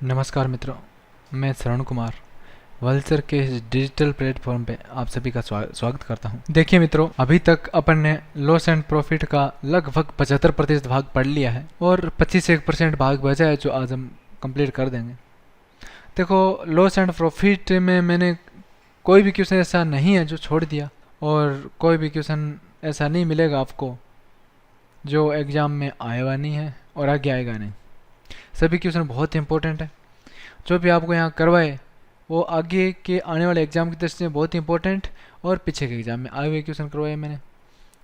नमस्कार मित्रों, मैं श्रवण कुमार वल्चर के इस डिजिटल प्लेटफॉर्म पे आप सभी का स्वागत करता हूं। देखिए मित्रों, अभी तक अपन ने लॉस एंड प्रॉफिट का लगभग 75% भाग पढ़ लिया है और 25% भाग बचा है जो आज हम कंप्लीट कर देंगे। देखो, लॉस एंड प्रॉफिट में मैंने कोई भी क्वेश्चन ऐसा नहीं है जो छोड़ दिया और कोई भी क्वेश्चन ऐसा नहीं मिलेगा आपको जो एग्ज़ाम में आएगा नहीं है और आगे आएगा नहीं। सभी क्वेश्चन बहुत इंपॉर्टेंट है। जो भी आपको यहाँ करवाए वो आगे के आने वाले एग्जाम की दृष्टि से बहुत इंपॉर्टेंट और पीछे के एग्जाम में आए हुए क्वेश्चन करवाए मैंने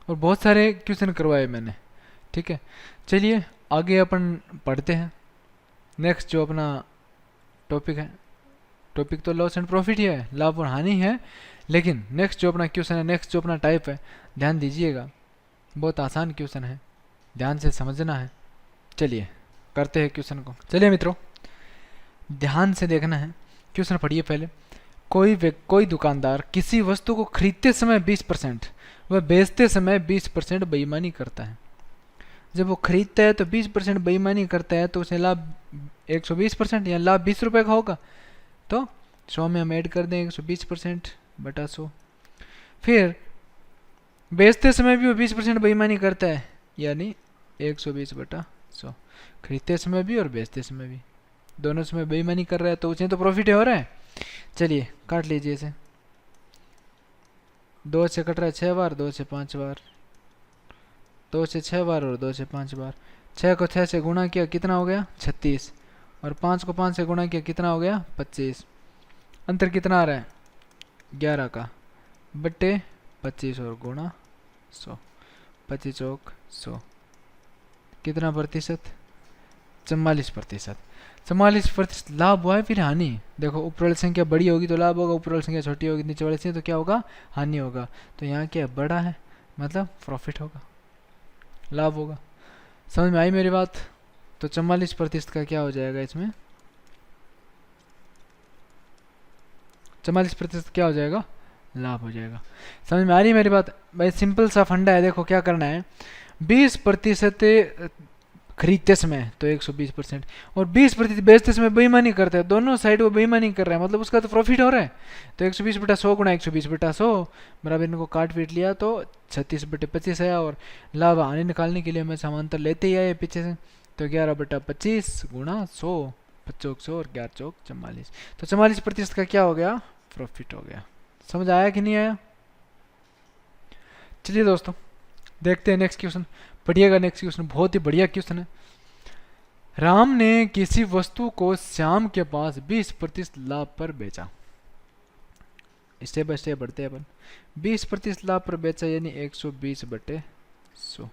और बहुत सारे क्वेश्चन करवाए मैंने। ठीक है, चलिए आगे अपन पढ़ते हैं। नेक्स्ट जो अपना टॉपिक है, टॉपिक तो लॉस एंड प्रॉफिट ही है, लाभ और हानि है, लेकिन नेक्स्ट जो अपना क्वेश्चन है, नेक्स्ट जो अपना टाइप है, ध्यान दीजिएगा, बहुत आसान क्वेश्चन है, ध्यान से समझना है। चलिए करते हैं क्वेश्चन को। चलिए मित्रों, ध्यान से देखना है। क्वेश्चन पढ़िए पहले। कोई दुकानदार किसी वस्तु को खरीदते समय 20% व बेचते समय 20% बेईमानी करता है। जब वो खरीदता है तो 20% बेईमानी करता है तो उसे लाभ 120% या लाभ 20 रुपये का होगा। तो 100 में हम ऐड कर दें 120% बटा 100। फिर बेचते समय भी वो 20% बेईमानी करता है, यानी 120 बटा 100। खरीदते समय भी और बेचते समय भी, दोनों समय बेईमानी कर रहा है तो उसे तो प्रॉफिट हो रहा है। चलिए काट लीजिए इसे। 2 से कट रहा है 6 बार, 2 से 5 बार, 2 से 6 बार और 2 से 5 बार। 6 को 6 से गुणा किया कितना हो गया 36, और 5 को 5 से गुणा किया कितना हो गया 25। अंतर कितना आ रहा है 11 का, बट्टे 25 और गुणा 100, 25 चौक 100, कितना प्रतिशत 44%। 44% लाभ हुआ है, फिर हानि। देखो, ऊपर वाली संख्या बड़ी होगी तो लाभ होगा, ऊपर वाली संख्या छोटी होगी नीचे वाली संख्या तो क्या होगा हानि होगा। तो यहाँ क्या बड़ा है, मतलब प्रॉफिट होगा, लाभ होगा। समझ में आई मेरी बात? तो 44% का क्या हो जाएगा इसमें, 44% क्या हो जाएगा, लाभ हो जाएगा। समझ में आ रही है मेरी बात? भाई सिंपल सा फंडा है। देखो क्या करना है, 20% खरीदते समय तो 120% और 20% बेचते समय बेईमानी करता है, दोनों साइड वो बेईमानी कर रहा है, मतलब उसका तो प्रॉफिट हो रहा है। तो 120 बटा 100 गुणा 120 बटा 100 बराबर, इनको काट पीट लिया तो 36 बटे 25 आया। और लाभ हानि निकालने के लिए हमें समांतर लेते ही आए पीछे से, तो 11 बटा 25 गुणा 100, 25 100 और 11 चौक 44। तो 44% का क्या हो गया, प्रॉफिट हो गया। समझ आया कि नहीं आया? चलिए दोस्तों देखते हैं नेक्स्ट क्वेश्चन। पढ़िएगा, नेक्स्ट क्वेश्चन बहुत ही बढ़िया क्वेश्चन है। राम ने किसी वस्तु को श्याम के पास 20% लाभ पर बेचा। स्टेप बाय स्टेप बढ़ते हैं अपन। 20% लाभ पर बेचा यानी 120 बटे 100,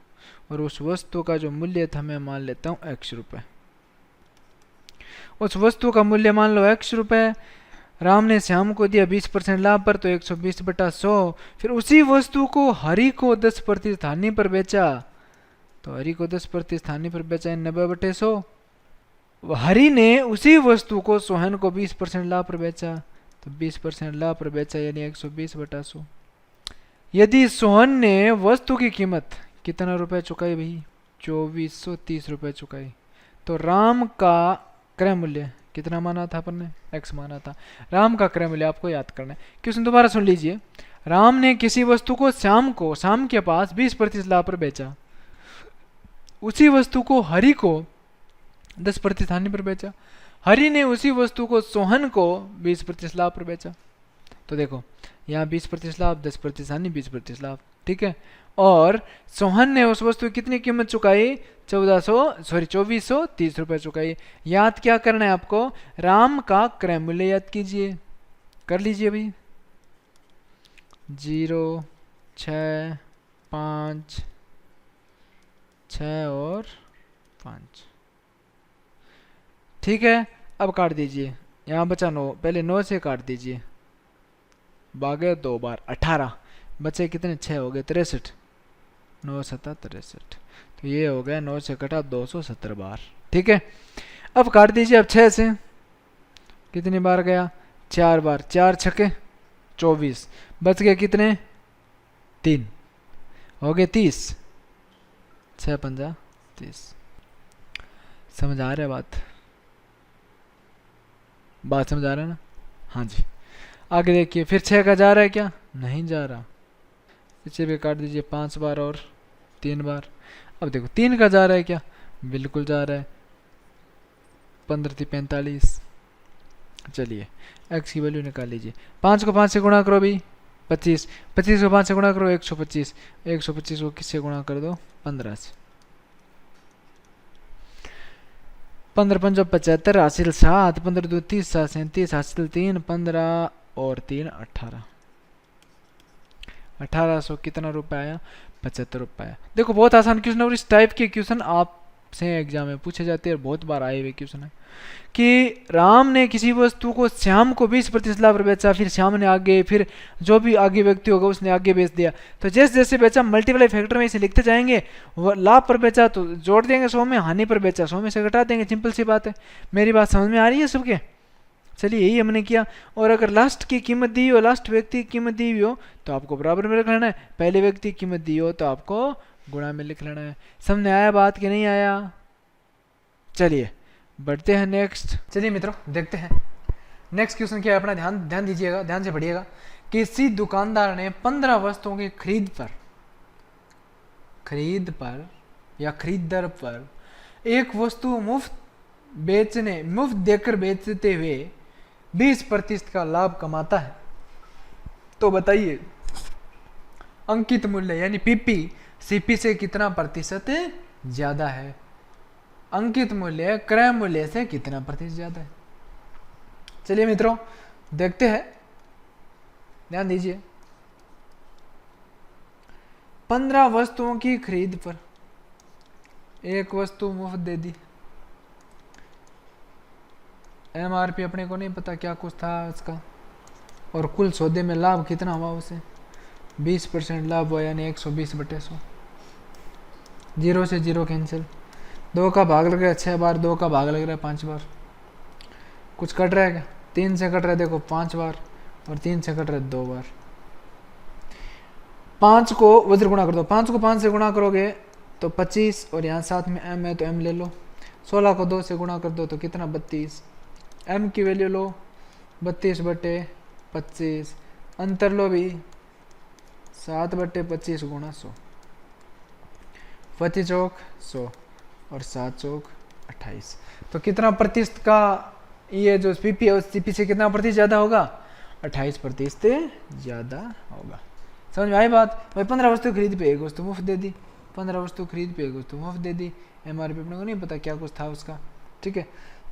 और उस वस्तु का जो मूल्य था मैं मान लेता हूँ x रुपए। उस वस्तु का मूल्य मान लो x रुपए, राम ने श्याम को दिया 20% लाभ पर तो 120 बटा 100। फिर उसी वस्तु को हरि को 10% हानि पर बेचा, तो हरि को 10% हानि पर बेचा 90 बटे 100। हरि ने उसी वस्तु को सोहन को 20% लाभ पर बेचा, तो 20% लाभ पर बेचा यानी 120 बटा 100। यदि सोहन ने वस्तु की कीमत कितना रुपए चुकाई भाई, 2430 रुपए चुकाई, तो राम का क्रय मूल्य कितना माना था अपन ने, x माना था। राम का क्रय मूल्य आपको याद करना है। क्वेश्चन दोबारा सुन लीजिए। राम ने किसी वस्तु को श्याम के पास 20% लाभ पर बेचा, उसी वस्तु को हरि को 10% हानि पर बेचा। हरि ने उसी वस्तु को सोहन को 20% लाभ पर बेचा। तो देखो यहाँ 20% लाभ, 10% हानि, 20% लाभ, ठीक है। और सोहन ने उस वस्तु की कितनी कीमत चुकाई, 2430 रुपए चुकाई। याद क्या करना है आपको, राम का क्रय मूल्य याद कीजिए, कर लीजिए भाई। 0 6 5 6 और 5, ठीक है। अब काट दीजिए, यहाँ बचा 9, पहले 9 से काट दीजिए, भागे 2 बार 18, बचे कितने 6 हो गए 63, 9 7 63, तो ये हो गया 9 से कटा 270 बार, ठीक है। अब काट दीजिए, अब 6 से कितनी बार गया 4 बार, 4 छके 24, बच गए कितने 3, हो गए 30, 6 पंजा 30। समझ आ रहा है बात? बात समझ आ रहा है ना? हाँ जी। आगे देखिए, फिर 6 का जा रहा है क्या? नहीं जा रहा। पीछे भी काट दीजिए 5 बार और 3 बार। अब देखो 3 का जा रहा है क्या? बिल्कुल जा रहा है। 15 थी 45। चलिए x की वैल्यू निकाल लीजिए। 5 को 5 से गुणा करो भी 25। 25 को 5 से गुणा करो 125। 125 को किससे गुणा कर दो? 15 से। 15 पंजो 75 हासिल 7, 15 दो 30, 7 37 हासिल 3, 15 और 3 18। 1800 कितना रुपए आया? 75 रुपए आया। देखो बहुत आसान क्वेश्चन है और इस टाइप के क्वेश्चन आपसे एग्जाम में पूछे जाते हैं, बहुत बार आए हुए क्वेश्चन है कि राम ने किसी वस्तु को श्याम को 20% लाभ पर बेचा, फिर श्याम ने आगे, फिर जो भी आगे व्यक्ति होगा उसने आगे बेच दिया। तो जैसे जैसे बेचा मल्टीप्लाई फैक्टर में इसे लिखते जाएंगे। वो लाभ पर बेचा तो जोड़ देंगे 100 में, हानि पर बेचा 100 में से घटा देंगे। सिंपल सी बात है। मेरी बात समझ में आ रही है सबके? चलिए यही हमने किया। और अगर लास्ट की कीमत दी हो, लास्ट व्यक्ति की कीमत दी हुई हो तो आपको बराबर में लिख लेना है। पहले व्यक्ति की कीमत दी हो तो आपको गुणा में लिख लेना है। समझ आया बात कि नहीं आया? चलिए बढ़ते हैं नेक्स्ट। चलिए मित्रों देखते हैं नेक्स्ट क्वेश्चन क्या है अपना। ध्यान दीजिएगा, ध्यान से पढ़िएगा। किसी दुकानदार ने 15 वस्तुओं की खरीद पर या खरीद दर पर एक वस्तु मुफ्त देकर बेचते हुए 20% का लाभ कमाता है। तो बताइए अंकित मूल्य यानी पीपी सीपी से कितना प्रतिशत ज्यादा है? अंकित मूल्य क्रय मूल्य से कितना प्रतिशत ज्यादा है? चलिए मित्रों देखते हैं, ध्यान दीजिए। 15 वस्तुओं की खरीद पर एक वस्तु मुफ्त दे दी। एमआरपी अपने को नहीं पता क्या कुछ था उसका, और कुल सौदे में लाभ कितना हुआ उसे? 20% लाभ हुआ यानी 120/100। 0 से 0 कैंसिल। 2 का भाग लग रहा है 6 बार, 2 का भाग लग रहा है 5 बार। कुछ कट रहा है क्या? 3 से कट रहा है देखो 5 बार, और 3 से कट रहा है 2 बार। 5 को वज्र गुणा कर दो। 5 को 5 से गुणा करोगे तो 25, और यहाँ साथ में m है तो m ले लो। 16 को 2 से गुणा कर दो तो कितना? 32। m की वैल्यू लो 32/25, अंतर लो भी 7/25 गुणा 100। 25 चौक 100 और 7 चौक 28। तो कितना प्रतिशत का ये जो पीपी है उस सीपी से कितना प्रतिशत ज्यादा होगा? 28% ज्यादा होगा। समझ में आई बात? भाई 15 वस्तु खरीद पे एक वस्तु मुफ्त दे दी। 15 वस्तु खरीद पे एक वस्तु मुफ्त दे दी। एमआरपी अपने को नहीं पता क्या कुछ था उसका, ठीक है।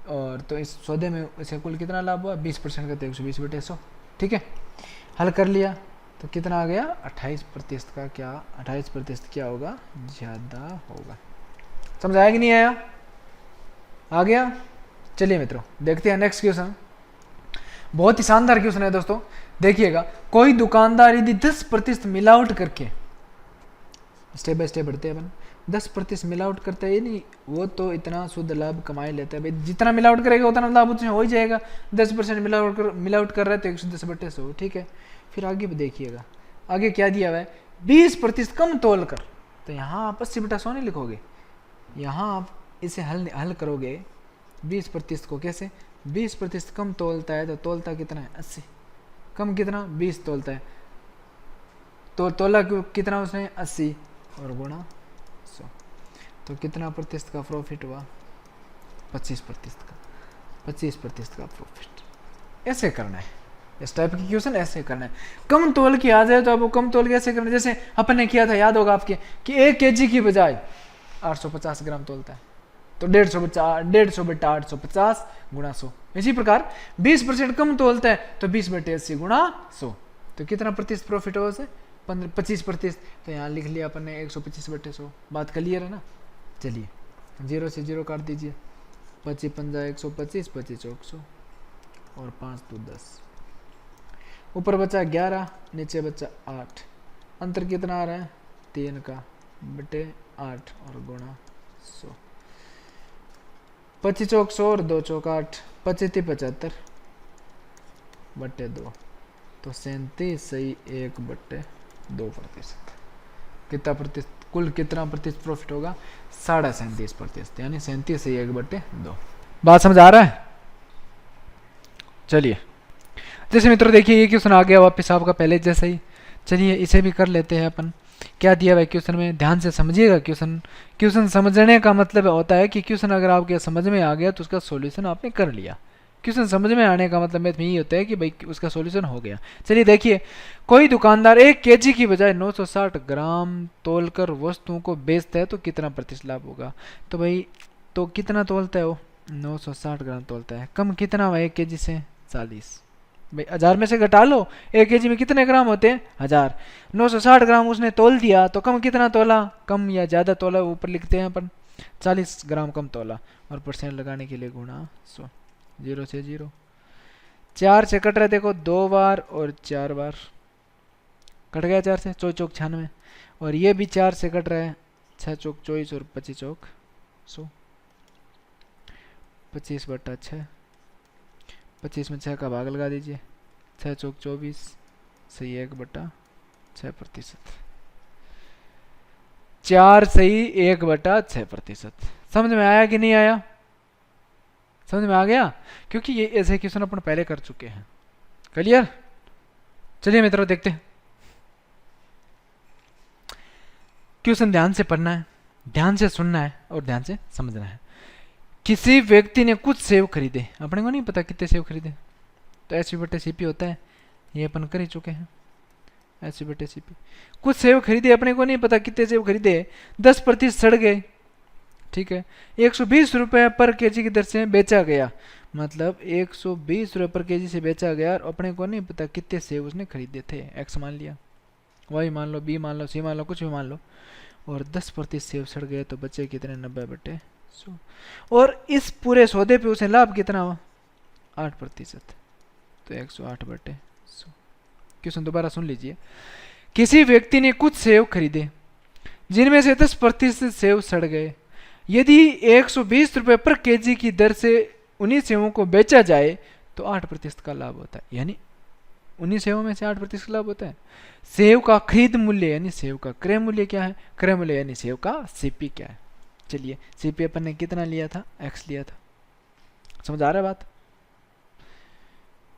और तो इस सौदे में इसे कुल कितना लाभ हुआ? 20% का तो 120/100, ठीक है। हल कर लिया तो कितना आ गया? 28% का क्या? 28% क्या होगा? ज्यादा होगा। समझ आया कि नहीं आया? आ गया। चलिए मित्रों देखते हैं नेक्स्ट क्वेश्चन। बहुत ही शानदार क्वेश्चन है दोस्तों, देखिएगा। कोई दुकानदार यदि 10% मिलावट करके, स्टेप बाय स्टेप बढ़ते हैं अपन। 10% मिलावट करता है, नहीं वो तो इतना शुद्ध लाभ कमा ही लेता है। भाई जितना मिलावट करेगा उतना लाभ उसमें हो ही जाएगा। 10% मिलावट कर रहा है तो 110/100, ठीक है। फिर आगे भी देखिएगा, आगे क्या दिया हुआ है? 20% कम तोल कर। तो यहाँ आप 80/100 नहीं लिखोगे, यहाँ आप इसे हल करोगे 20% को। कैसे? 20% कम तोलता है तो तोलता कितना है? 80। कम कितना? 20 तोलता है तो तोला कितना उसने? 80 और गुणा 100। तो कितना प्रतिशत का प्रॉफिट हुआ? 25% का। 25% का प्रॉफिट। ऐसे करना है, इस टाइप की क्वेश्चन ऐसे करना है। कम तोल की आ जाए तो आपको कम तोल कैसे करना है? जैसे अपन ने किया था, याद होगा आपके, कि 1 kg की बजाय 850 ग्राम तोलता है तो 150/850 गुणा 100। इसी प्रकार 20% कम तोलता है तो 20/80 गुणा 100। तो कितना प्रतिशत प्रॉफिट हो उसे? 25%। तो यहाँ लिख लिया अपन ने 125/100। बात क्लियर है ना? चलिए 0 से 0 काट दीजिए। 25 पंजा 125, 25 चौक 100 और 5 2 10। ऊपर बचा 11, नीचे बचा 8। अंतर कितना आ रहा है? 3 का बटे 8 और गुणा 100। 25 चौक 100 और 2 चौक 8। 25 75/2 तो 37 सही 1/2%। कितना प्रतिशत? कुल कितना प्रतिशत प्रॉफिट होगा? 37.5%, यानी 37 सही 1/2। बात समझ आ रहा है? चलिए, जैसे मित्रों देखिए ये क्वेश्चन आ गया वापस आपका पहले जैसा ही। चलिए इसे भी कर लेते हैं अपन। क्या दिया हुआ है क्वेश्चन में, ध्यान से समझिएगा। क्वेश्चन क्वेश्चन समझने का मतलब होता है कि क्वेश्चन अगर आपके समझ में आ गया तो उसका सॉल्यूशन आपने कर लिया। क्वेश्चन समझ में आने का मतलब में यही होता है कि भाई उसका सॉल्यूशन हो गया। चलिए देखिए, कोई दुकानदार 1 kg की बजाय 960 ग्राम तोलकर वस्तुओं को बेचता है तो कितना प्रतिशत लाभ होगा। तो भाई तो कितना तोलता है वो, 960 ग्राम तोलता है। कम कितना हुआ 1 kg से, 40। भाई 1000 में से घटा लो, 1 kg में कितने ग्राम होते हैं, 1000। 960 ग्राम उसने तोल दिया तो कम कितना तोला, कम या ज़्यादा तोला ऊपर लिखते हैं अपन, 40 ग्राम कम तोला। और परसेंट लगाने के लिए गुणा 100, 0 से 0। 4 से कट रहा है देखो, 2 बार और 4 बार कट गया। 4 से 4 चौक 96। और ये भी 4 से कट रहा है, 6 चौक 24 और 25 चौक 100। 25/6, 25 में 6 का भाग लगा दीजिए, 6 चौक 24, सही 1/6%। 4 सही 1/6%। समझ में आया कि नहीं आया, समझ में आ गया, क्योंकि ये ऐसे क्वेश्चन अपन पहले कर चुके हैं। क्लियर। चलिए मित्रों देखते हैं क्वेश्चन। ध्यान से पढ़ना है, ध्यान से सुनना है और ध्यान से समझना है। किसी व्यक्ति ने कुछ सेव खरीदे, अपने को नहीं पता कितने सेव खरीदे, तो SV/CP होता है, ये अपन कर ही चुके हैं। SV/CP कुछ सेव खरीदे, अपने को नहीं पता कितने सेव खरीदे, 10% सड़ गए, ठीक है। 120 रुपये पर kg की दर से बेचा गया, मतलब 120 रुपये पर kg से बेचा गया, और अपने को नहीं पता कितने सेव उसने खरीदे थे। X मान लिया, Y मान लो, B मान लो, C मान लो, कुछ भी मान लो। और 10% सेव सड़ गए तो बचे कितने, 90/100। और इस पूरे सौदे पे उसे लाभ कितना हुआ, 8%, तो 108/100। क्वेश्चन दोबारा सुन लीजिए। किसी व्यक्ति ने कुछ सेव खरीदे जिनमें से 10% सेव सड़ गए। यदि 120 रुपये पर kg की दर से उन्हीं सेवों को बेचा जाए तो 8% का लाभ होता है, यानी उन्हीं सेवों में से 8% लाभ होता है। सेव का खरीद मूल्य यानी सेव का क्रय मूल्य क्या है, क्रय मूल्य यानी सेव का CP क्या है। चलिए CP अपन ने कितना लिया था, X लिया था। समझ आ रहा है बात।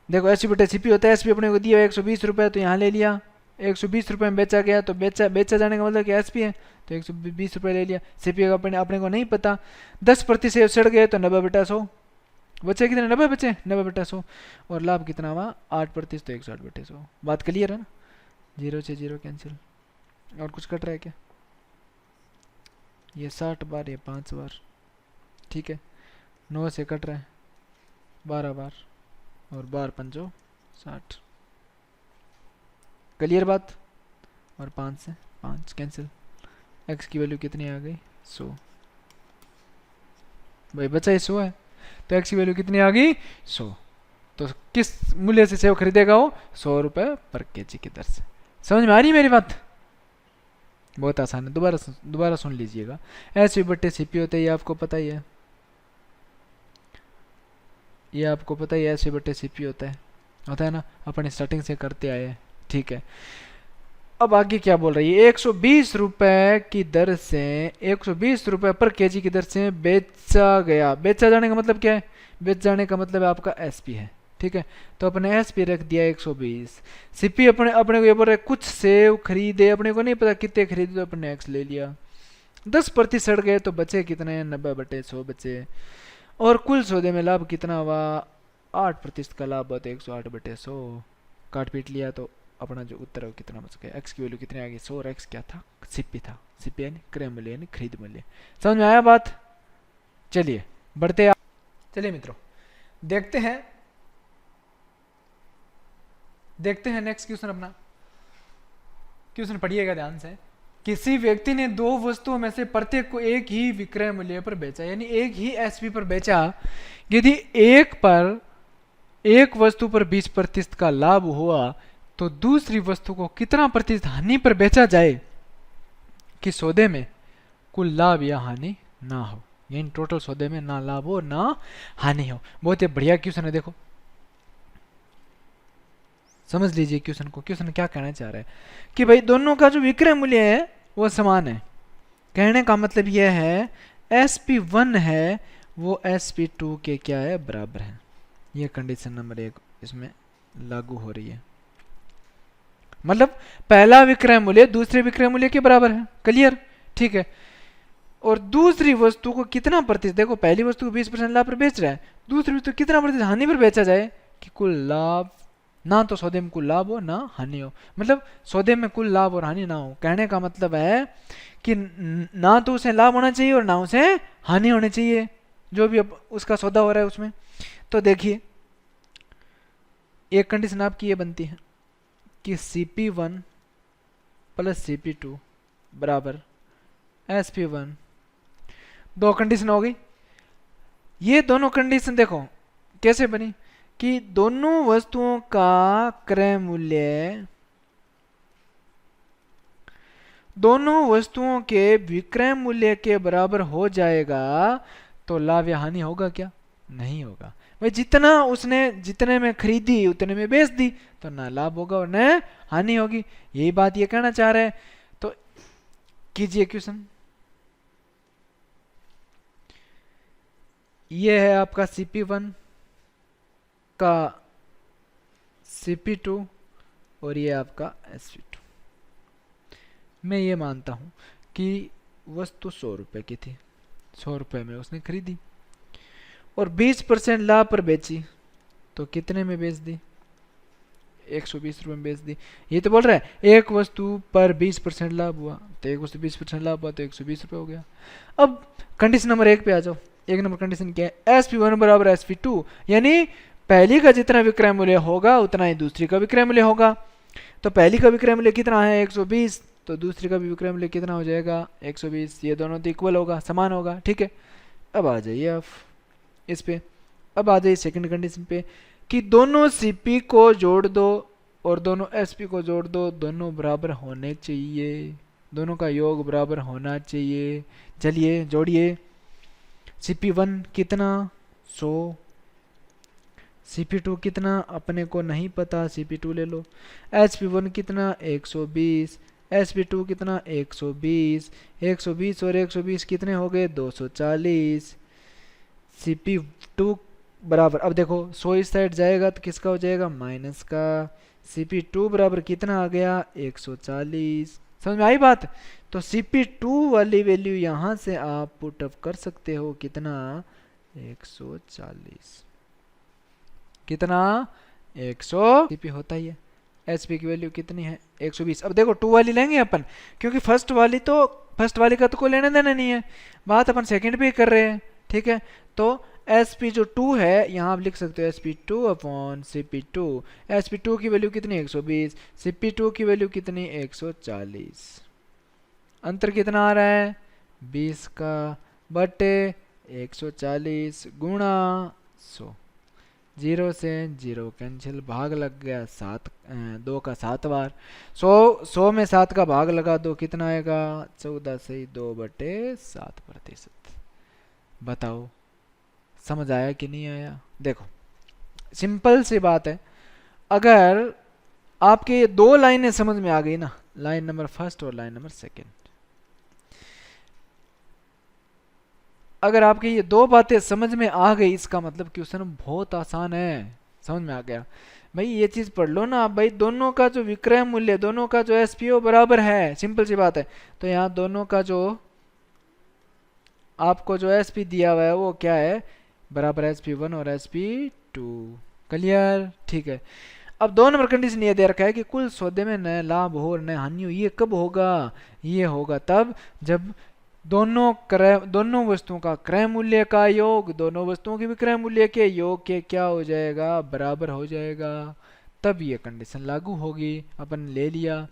देखो SV/CP होता है, SP अपने को दिया 120 रुपये, तो यहाँ ले लिया। 120 रुपये में बेचा गया, तो बेचा जाने का मतलब क्या SP है, तो 120 रुपये ले लिया। CP अपने को नहीं पता। 10% सेव सड़ गए तो 90/100, बचे कितने, 90 बचे, 90/100। और लाभ कितना हुआ, 8%, तो 160/100। बात क्लियर है ना। 0 से 0 कैंसिल। और कुछ कट रहा है क्या, ये 60 बार, ये 5 बार, ठीक है। 9 से कट रहा है 12 बार, और 12×5 60। क्लियर बात। और 5 से 5 कैंसिल। X की वैल्यू कितनी आ गई, 100। भाई बचा 100 है, तो X की वैल्यू कितनी आ गई, 100। तो किस मूल्य से सेव खरीदेगा वो, 100 रुपये पर kg की दर से। समझ में आ रही है मेरी बात, बहुत आसान है। दोबारा सुन लीजिएगा। SV/CP होता है, ये आपको पता ही है, ये आपको पता ही है, SV/CP होता है ना, अपन स्टार्टिंग से करते आए हैं, ठीक है। अब आगे क्या बोल रही है, 120 रुपये की दर से, 120 रुपये पर kg की दर से बेचा गया। बेचा जाने का मतलब क्या है, बेच जाने का मतलब आपका SP है, ठीक है। तो अपने SP रख दिया 120। CP अपने को ये बोल रहा है कुछ सेव खरीदे, अपने को नहीं पता कितने खरीदे, तो अपने X ले लिया। 10% सड़ गए तो बचे कितने, 90/100 बचे। और कुल सौदे में लाभ कितना हुआ, 8% का लाभ होता है, 108/100। काट पीट लिया तो अपना जो उत्तर है वो कितना बच गया। X की वैल्यू कितनी आ गई, 100, और X क्या था, CP था। CP यानी क्रय मूल्य यानी खरीद मूल्य। समझ में आया बात। चलिए बढ़ते हैं। चलिए मित्रों देखते हैं नेक्स्ट क्वेश्चन। अपना क्वेश्चन पढ़िएगा ध्यान से। किसी व्यक्ति ने 2 वस्तुओं में से प्रत्येक को एक ही विक्रय मूल्य पर बेचा, यानी एक ही SP पर बेचा। यदि एक वस्तु पर 20% का लाभ हुआ तो दूसरी वस्तु को कितना प्रतिशत हानि पर बेचा जाए कि सौदे में कुल लाभ या हानि ना हो, यानी टोटल सौदे में ना लाभ हो ना हानि हो। बहुत ही बढ़िया क्वेश्चन है, देखो समझ लीजिए क्वेश्चन को। क्वेश्चन क्या कहना चाह रहा है कि भाई दोनों का जो विक्रय मूल्य है वो समान है। कहने का मतलब यह है SP1 है वो SP2 के क्या है, बराबर है। ये कंडीशन नंबर 1 इसमें लागू हो रही है। मतलब पहला विक्रय मूल्य दूसरे विक्रय मूल्य के बराबर है। क्लियर? ठीक है। और दूसरी वस्तु को कितना प्रतिशत, देखो पहली वस्तु को 20% लाभ पर बेच रहा है, दूसरी वस्तु कितना प्रतिशत हानि पर बेचा जाए कि कुल लाभ, ना तो सौदे में कुल लाभ हो ना हानि हो, मतलब सौदे में कुल लाभ और हानि ना हो। कहने का मतलब है कि ना तो उसे लाभ होना चाहिए और ना उसे हानि होनी चाहिए, जो भी अब उसका सौदा हो रहा है उसमें। तो देखिए एक कंडीशन आपकी ये बनती है कि CP1 प्लस CP2 बराबर SP1। दो कंडीशन हो गई। ये दोनों कंडीशन देखो कैसे बनी कि दोनों वस्तुओं का क्रय मूल्य दोनों वस्तुओं के विक्रय मूल्य के बराबर हो जाएगा तो लाभ या हानि होगा क्या? नहीं होगा। भाई जितने में खरीदी उतने में बेच दी तो ना लाभ होगा और न हानि होगी। यही बात ये कहना चाह रहे हैं। तो कीजिए क्वेश्चन। ये है आपका CP1 का CP2 और ये आपका SP2। मैं ये मानता हूं कि वस्तु 100 रुपए की थी, 100 रुपए में उसने खरीदी और 20% लाभ पर बेची, तो कितने में बेच दी? 120 रुपए में बेच दी। ये तो बोल रहा है एक वस्तु पर 20% लाभ हुआ, तो एक वस्तु 20% लाभ हुआ तो 120 रुपए हो गया। अब कंडीशन नंबर 1 पे आ जाओ। एक नंबर कंडीशन क्या है? SP1 बराबर SP2, यानी पहली का जितना विक्रय मूल्य होगा उतना ही दूसरी का विक्रय मूल्य होगा। तो पहली का विक्रय मूल्य कितना है? 120, तो दूसरी का भी विक्रय मूल्य कितना हो जाएगा? 120। ये दोनों तो इक्वल होगा, समान होगा। ठीक है। अब आ जाइए आप इस पे। अब आ जाइए सेकंड कंडीशन पे कि दोनों CP को जोड़ दो और दोनों SP को जोड़ दो, दोनों बराबर होने चाहिए, दोनों का योग बराबर होना चाहिए। चलिए जोड़िए। CP1 कितना? 100। CP2 कितना? अपने को नहीं पता, CP2 ले लो। SP1 कितना? 120। SP2 कितना? 120। 120 और 120 कितने हो गए? 240। CP2 बराबर, अब देखो 100 इस साइड जाएगा तो किसका हो जाएगा? माइनस का। CP2 बराबर कितना आ गया? 140। समझ में आई बात? तो CP2 वाली वैल्यू यहां से आप पुट अप कर सकते हो। कितना? 140। कितना? 100। CP होता ही है। SP की वैल्यू कितनी है? 120। अब देखो 2 वाली लेंगे अपन, क्योंकि फर्स्ट वाली का तो कोई लेने देना नहीं है, बात अपन सेकंड पे ही कर रहे हैं। ठीक है। तो SP जो 2 है यहाँ आप लिख सकते हो SP2 अपॉन CP2। SP2 की वैल्यू कितनी? 120। CP2 की वैल्यू कितनी? 140। अंतर कितना आ रहा है? 20 का बटे 140 गुणा 100। 0 से 0 कैंसिल, भाग लग गया 7, 2 का 7 बार। 100 में 7 का भाग लगा दो, कितना आएगा? 14 से 2/7%। बताओ समझ आया कि नहीं आया? देखो सिंपल सी बात है। अगर आपके ये 2 लाइनें समझ में आ गई ना, लाइन नंबर 1 और लाइन नंबर 2, अगर आपकी ये 2 बातें समझ में आ गई, इसका मतलब क्वेश्चन बहुत आसान है। समझ में आ गया? भाई ये चीज पढ़ लो ना भाई, दोनों का जो विक्रय मूल्य, दोनों का जो SPO बराबर है, सिंपल सी बात है। तो यहाँ दोनों का जो आपको जो SP दिया हुआ है वो क्या है? बराबर SP1 और SP2। क्लियर? ठीक है। अब 2 नंबर कंडीशन ये दे रखा है कि कुल सौदे में न लाभ हो और न हानि हो। ये कब होगा? ये होगा तब जब दोनों वस्तुओं का क्रय मूल्य का योग दोनों वस्तुओं के विक्रय मूल्य के योग के क्या हो जाएगा? बराबर हो जाएगा। तब ये कंडीशन लागू होगी। अपन ले लिया।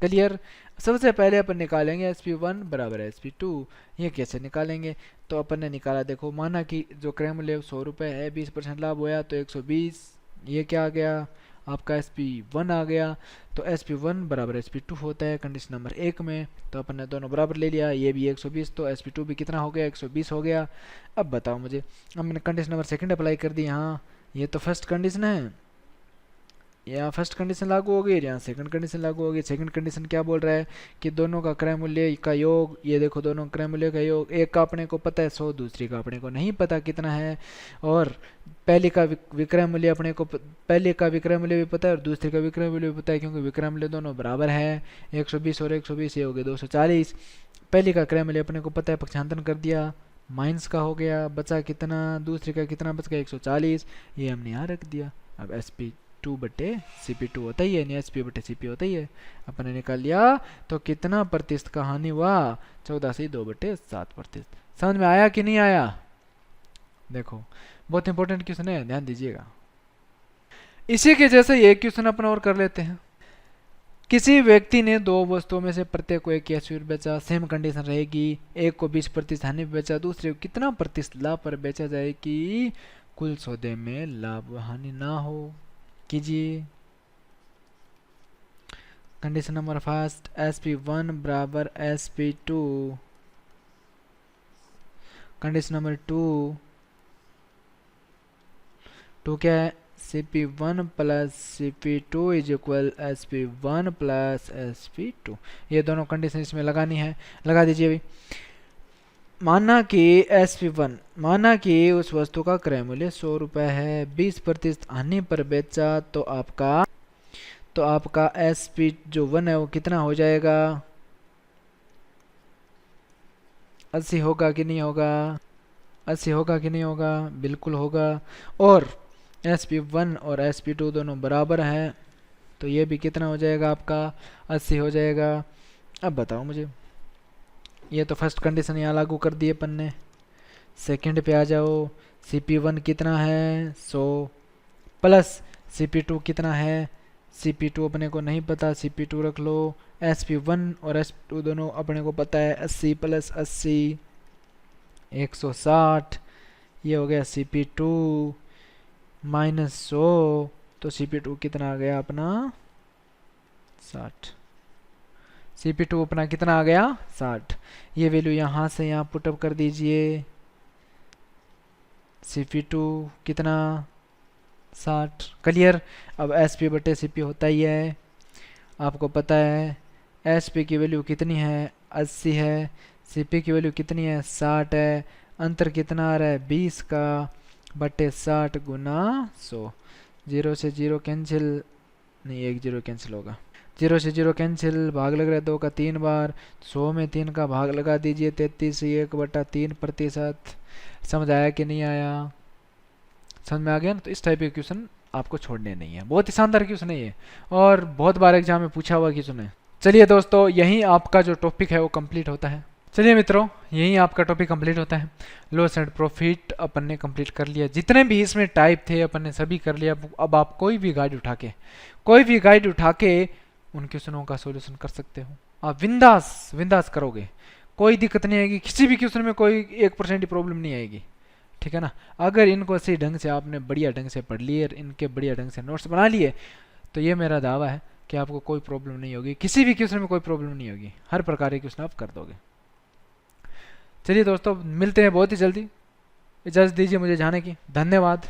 क्लियर? सबसे पहले अपन निकालेंगे SP1 बराबर SP2। ये कैसे निकालेंगे? तो अपन ने निकाला, देखो माना कि जो क्रय मूल्य 100 रुपये है, 20% लाभ होया तो 120। ये क्या आ गया? आपका SP1 आ गया। तो SP1 बराबर SP2 होता है कंडीशन नंबर 1 में। तो अपन ने दोनों बराबर ले लिया, ये भी 120, तो SP2 भी कितना हो गया? 120 हो गया। अब बताओ मुझे, अब मैंने कंडीशन नंबर 2 अप्लाई कर दी यहाँ। ये तो फर्स्ट कंडीशन है, यहाँ फर्स्ट कंडीशन लागू होगी, यहाँ सेकंड कंडीशन लागू होगी। सेकंड कंडीशन क्या बोल रहा है कि दोनों का क्रय मूल्य का योग, ये देखो दोनों क्रय मूल्य का योग, एक का अपने को पता है 100, दूसरी का अपने को नहीं पता कितना है, और पहले का विक्रय मूल्य अपने को पहले का विक्रय मूल्य भी पता है और दूसरे का विक्रय मूल्य भी पता है, क्योंकि विक्रय मूल्य दोनों बराबर है 120 और 120, ये हो गया 240। पहले का क्रय मूल्य अपने को पता है, पक्षांतरण कर दिया, माइनस का हो गया, बचा कितना, दूसरे का कितना बच गया 140, ये हमने यहाँ रख दिया। अब SP2 बटे CP2 होता ही है, नहीं SP बटे CP होता ही है, अपन ने निकाल लिया। तो कितना प्रतिशत का हानि हुआ, 14 से 2/7%। समझ में आया कि नहीं आया? देखो बहुत इंपॉर्टेंट क्वेश्चन है, ध्यान दीजिएगा। इसी के जैसे ये क्वेश्चन अपन और कर लेते हैं। किसी व्यक्ति ने दो वस्तुओं में से प्रत्येक को 1 कैश बेचा, सेम कंडीशन रहेगी, एक को 20% हानि पे बेचा, दूसरे को कितना प्रतिशत लाभ पर बेचा जाए कि कुल सौदे में लाभ हानि ना हो। कीजिए। कंडीशन नंबर फर्स्ट, SP1 बराबर SP2। कंडीशन नंबर टू क्या है, CP1 plus CP2 is equal SP1 plus SP2। ये दोनों कंडीशन इसमें लगानी है, लगा दीजिए अभी। माना कि उस वस्तु का क्रय मूल्य 100 रुपये है, 20% हानि पर बेचा, तो आपका SP जो 1 है वो कितना हो जाएगा, 80 होगा कि नहीं होगा? 80 होगा कि नहीं होगा? बिल्कुल होगा। और SP1 और SP2 दोनों बराबर हैं, तो ये भी कितना हो जाएगा आपका, 80 हो जाएगा। अब बताओ मुझे, ये तो फर्स्ट कंडीशन यहाँ लागू कर दिए अपन ने। सेकंड पे आ जाओ, CP1 कितना है 100 प्लस CP2 कितना है, CP2 अपने को नहीं पता, CP2 रख लो। SP1 और SP2 दोनों अपने को पता है, 80 प्लस 80 160, ये हो गया CP2 माइनस 100, तो CP2 कितना आ गया अपना 60। CP2 अपना कितना आ गया 60। ये वैल्यू यहाँ से यहाँ पुटअप कर दीजिए, CP2 कितना 60। क्लियर। अब SP बटे CP होता ही है, आपको पता है SP की वैल्यू कितनी है 80 है, CP की वैल्यू कितनी है 60 है, अंतर कितना आ रहा है 20 का, बटे 60 गुना 100। 0 से 0 कैंसिल, नहीं 1 0 कैंसिल होगा, 0 से 0 कैंसिल, भाग लग रहा है 2 का 3 बार, 100 में 3 का भाग लगा दीजिए, 33 1/3%। समझ आया कि नहीं आया? समझ में आ गया ना? तो इस टाइप के क्वेश्चन आपको छोड़ने नहीं है, बहुत ही शानदार क्वेश्चन है ये, और बहुत बार एग्जाम में पूछा हुआ क्वेश्चन है। चलिए दोस्तों, यहीं आपका जो टॉपिक है वो कंप्लीट होता है। चलिए मित्रों, यहीं आपका टॉपिक कंप्लीट होता है। लॉस एंड प्रॉफिट अपन ने कंप्लीट कर लिया, जितने भी इसमें टाइप थे अपन ने सभी कर लिया। अब आप कोई भी गाइड उठा के उन क्वेश्चनों का सॉल्यूशन कर सकते हो। आप विंदास करोगे, कोई दिक्कत नहीं आएगी, किसी भी क्वेश्चन में कोई 1% की प्रॉब्लम नहीं आएगी, ठीक है ना? अगर इनको सही ढंग से आपने बढ़िया ढंग से पढ़ लिए, इनके बढ़िया ढंग से नोट्स बना लिए, तो ये मेरा दावा है कि आपको कोई प्रॉब्लम नहीं होगी, किसी भी क्वेश्चन में कोई प्रॉब्लम नहीं होगी, हर प्रकार के क्वेश्चन आप कर दोगे। चलिए दोस्तों, मिलते हैं बहुत ही जल्दी, इजाज़त दीजिए मुझे जाने की। धन्यवाद।